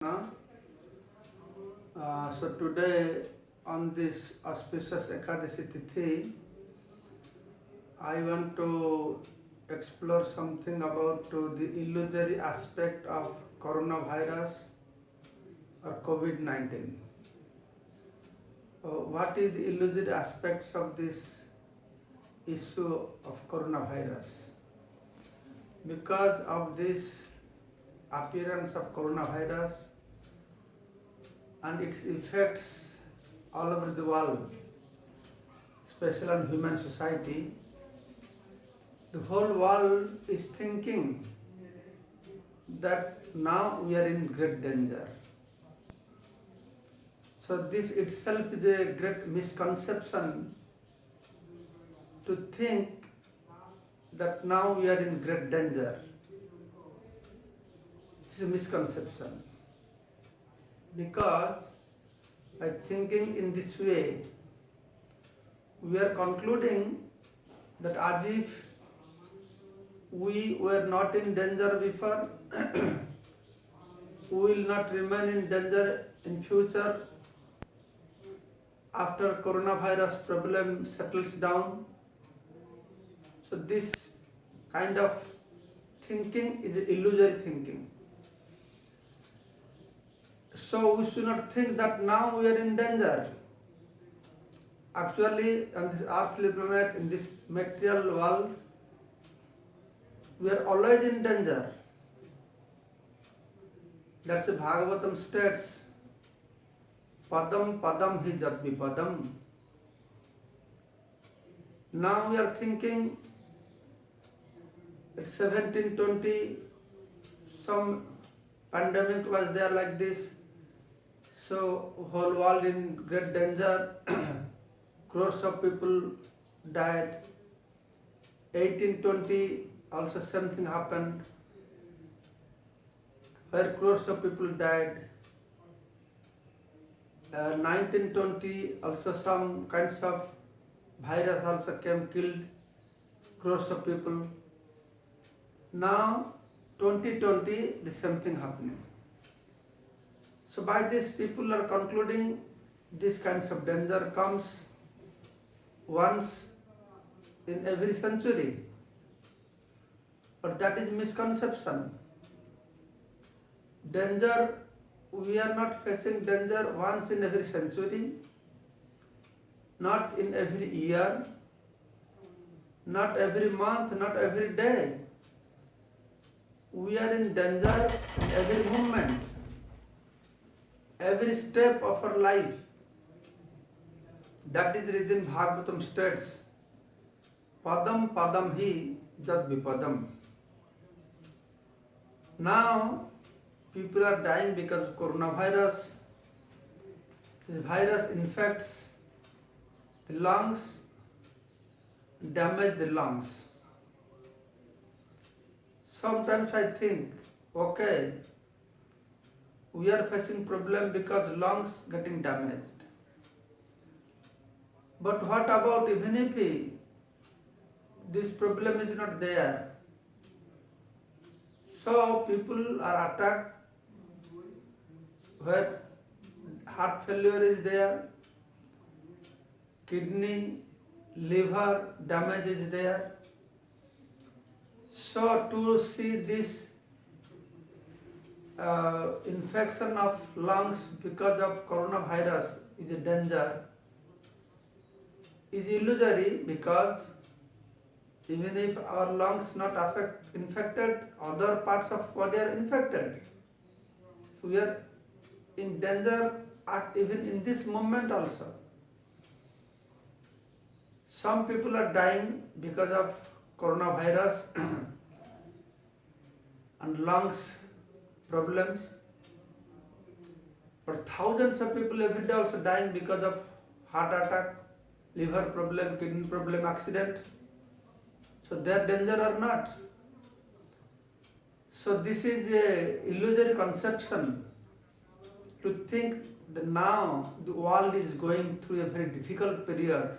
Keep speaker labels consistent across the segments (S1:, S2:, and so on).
S1: Now, so today on this auspicious Ekadashi Tithi, I want to explore something about the illusory aspect of coronavirus or COVID-19. What is the illusory aspects of this issue of coronavirus? Because of this appearance of coronavirus and its effects all over the world, especially on human society, the whole world is thinking that now we are in great danger. So this itself is a great misconception to think that now we are in great danger. This is a misconception. Because by thinking in this way, we are concluding that as if we were not in danger before, we will not remain in danger in future after coronavirus problem settles down. So this kind of thinking is illusory thinking. So we should not think that now we are in danger. Actually, on this earthly planet, in this material world, we are always in danger. That's why Bhagavatam states, Padam Padam hi jat vipadam. Now we are thinking at 1720, some pandemic was there like this. So whole world in great danger. Crores of people died. 1820 also same thing happened, where crores of people died. 1920 also some kinds of virus also came, killed crores of people. Now 2020 the same thing happening. So by this people are concluding this kinds of danger comes once in every century. But that is misconception. Danger, we are not facing danger once in every century, not in every year, not every month, not every day. We are in danger in every moment, every step of our life. That is the reason Bhagavatam states, Padam Padam hi jat vipadam. Now, people are dying because of coronavirus. This virus infects the lungs, damage the lungs. Sometimes I think, okay, we are facing problem because lungs getting damaged. But what about even if this problem is not there? So people are attacked where heart failure is there, kidney, liver damage is there. So to see this infection of lungs because of coronavirus is a danger, is illusory, because even if our lungs not infected, other parts of body are infected. So we are in danger even in this moment also. Some people are dying because of coronavirus and lungs problems. But thousands of people every day also dying because of heart attack, liver problem, kidney problem, accident. So they are danger or not? So this is a illusory conception to think that now the world is going through a very difficult period.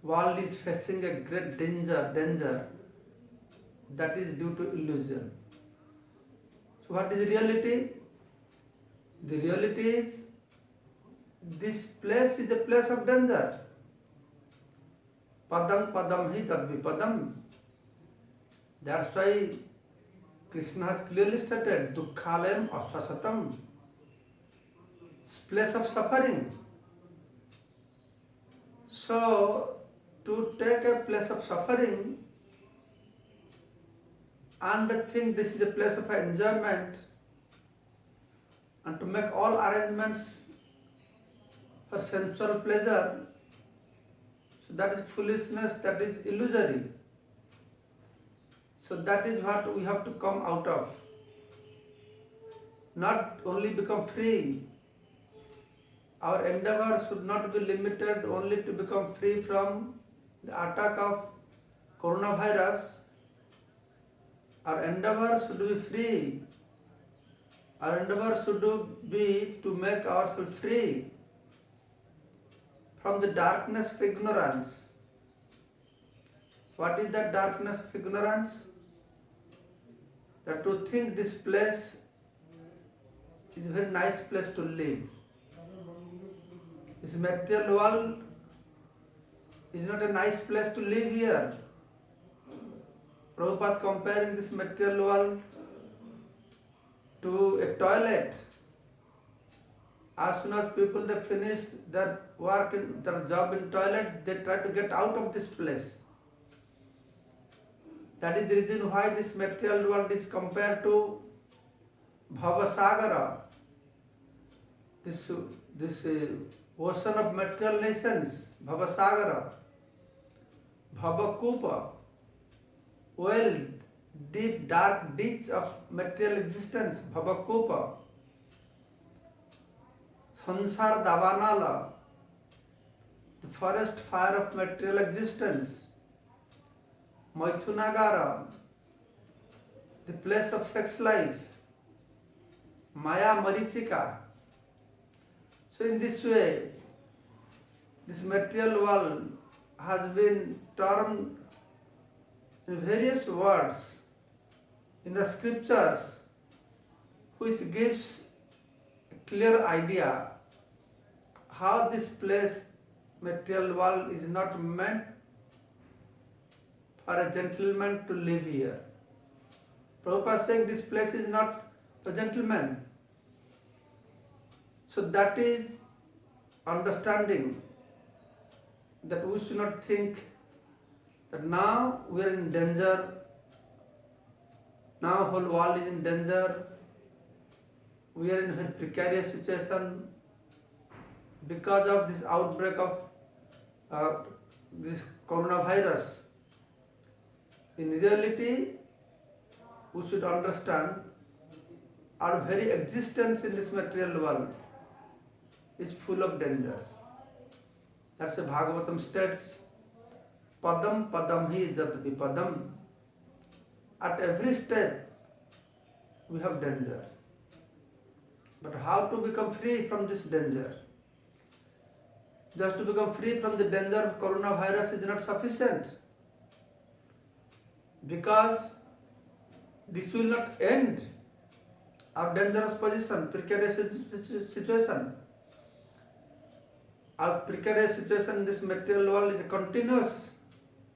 S1: World is facing a great danger that is due to illusion. So what is reality? The reality is, this place is a place of danger. Padam padam hi tad vipadam. That's why Krishna has clearly stated, dukkhalayam aswasatam. It's place of suffering. So, to take a place of suffering and think this is a place of enjoyment and to make all arrangements for sensual pleasure, so that is foolishness, that is illusory. So that is what we have to come out of. Not only become free. Our endeavor should not be limited only to become free from the attack of coronavirus. Our endeavor should be free. Our endeavor should be to make ourselves free from the darkness of ignorance. What is that darkness of ignorance? That to think this place is a very nice place to live. This material world is not a nice place to live here. Prabhupada comparing this material world to a toilet. As soon as people they finish their work, their job in toilet, they try to get out of this place. That is the reason why this material world is compared to Bhavasagara, this ocean of material nations, Bhavasagara, Bhavakupa, well, deep dark ditch of material existence, Bhavakupa, Sansar Davanala, the forest fire of material existence, Maithunagara, the place of sex life, Maya Marichika. So in this way, this material world has been termed in various words in the scriptures, which gives a clear idea how this place, material world, is not meant for a gentleman to live here. Prabhupada is saying this place is not for gentlemen. So that is understanding that we should not think that now we are in danger, now whole world is in danger, we are in a very precarious situation because of this outbreak of this coronavirus. In reality, we should understand our very existence in this material world is full of dangers. That's why Bhagavatam states, Padam padam hi jat vipadam. At every step, we have danger. But how to become free from this danger? Just to become free from the danger of coronavirus is not sufficient. Because this will not end our dangerous position, precarious situation. Our precarious situation in this material world is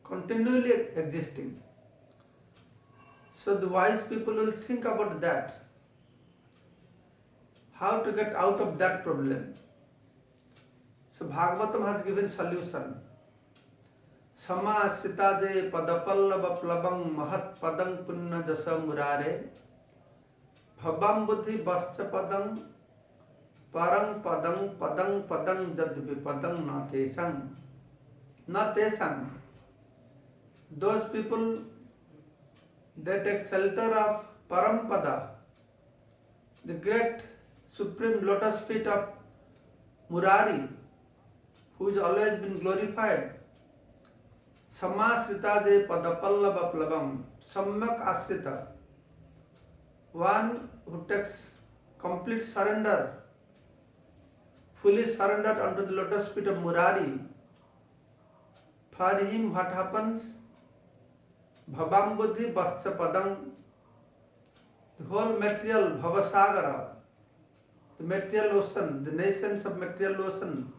S1: continually existing. So the wise people will think about that. How to get out of that problem. So Bhagavatam has given solution. Sama sritaje padapallava plabang mahat padang punna jasa murare bhabam buddhi bascha padang parang padang padang padang jad vipadang na tesang. Those people, they take shelter of Parampada, the great supreme lotus feet of Murari, who has always been glorified. Samasrita je padapallava plabam, samyak asrita, one who takes complete surrender, fully surrendered unto the lotus feet of Murari. For him what happens? Bhabam buddhi bascha padang, the whole material Bhavasagara, the material ocean, the nations of material ocean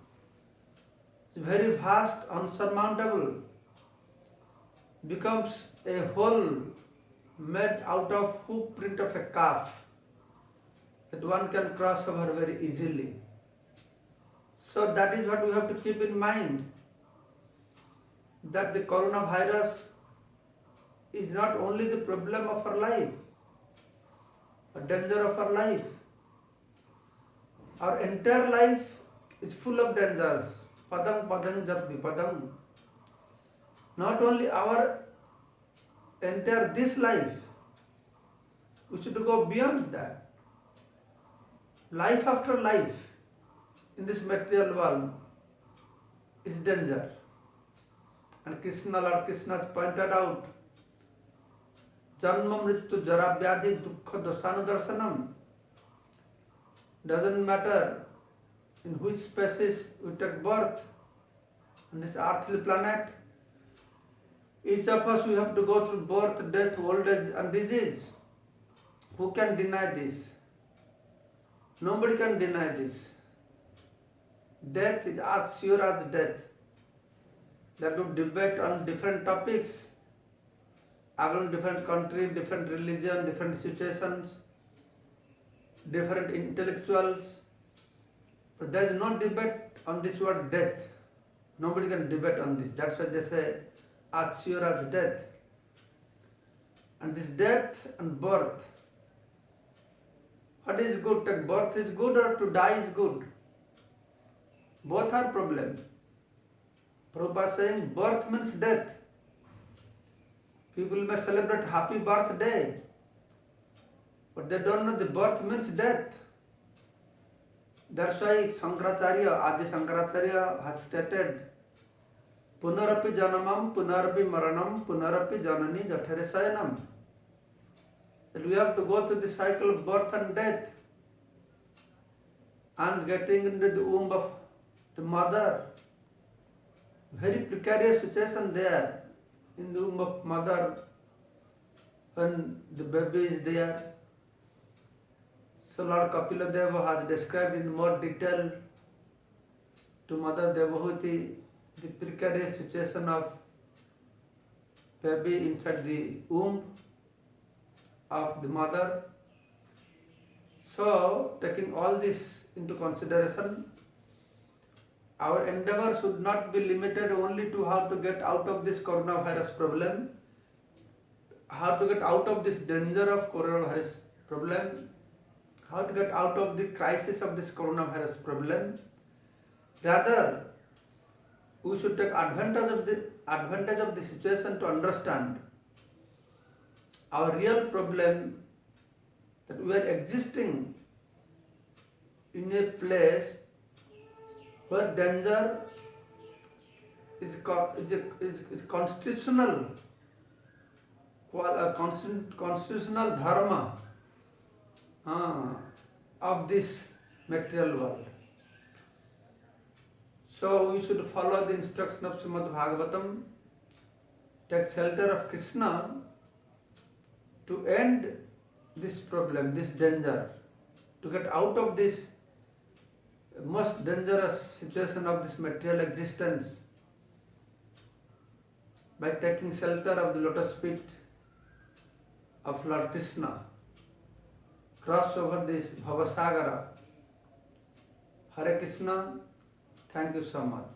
S1: is very vast, unsurmountable, becomes a whole made out of hoof print of a calf that one can cross over very easily. So that is what we have to keep in mind, that the coronavirus is not only the problem of our life, a danger of our life. Our entire life is full of dangers. Padam padam jat vipadam. Not only our entire this life, we should go beyond that. Life after life in this material world is danger. And Lord Krishna has pointed out, Janma mrityu jara vyadhi dukkha dosanudarsanam. Doesn't matter in which species we take birth on this earthly planet. Each of us, we have to go through birth, death, old age and disease. Who can deny this? Nobody can deny this. Death is as sure as death. That would debate on different topics, again different country, different religion, different situations, different intellectuals. But there is no debate on this word death. Nobody can debate on this. That's why they say as sure as death. And this death and birth, what is good? Take birth is good or to die is good? Both are problem. Prabhupada saying birth means death. People may celebrate happy birthday, but they don't know the birth means death. That's why Shankaracharya, Adi Shankaracharya has stated, Punarapi janamam, punarapi maranam, punarapi janani jathare sayanam. That we have to go through the cycle of birth and death and getting into the womb of the mother. Very precarious situation there in the womb of mother when the baby is there. So Lord Kapila Deva has described in more detail to Mother Devahuti the precarious situation of baby inside the womb of the mother. So taking all this into consideration, our endeavor should not be limited only to how to get out of this coronavirus problem, how to get out of this danger of coronavirus problem, how to get out of the crisis of this coronavirus problem. Rather, we should take advantage of the situation to understand our real problem, that we are existing in a place where danger is constitutional, constitutional dharma of this material world. So we should follow the instruction of Srimad Bhagavatam, take shelter of Krishna to end this problem, this danger, to get out of this most dangerous situation of this material existence by taking shelter of the lotus feet of Lord Krishna, cross over this Bhavasagara. Hare Krishna, thank you so much.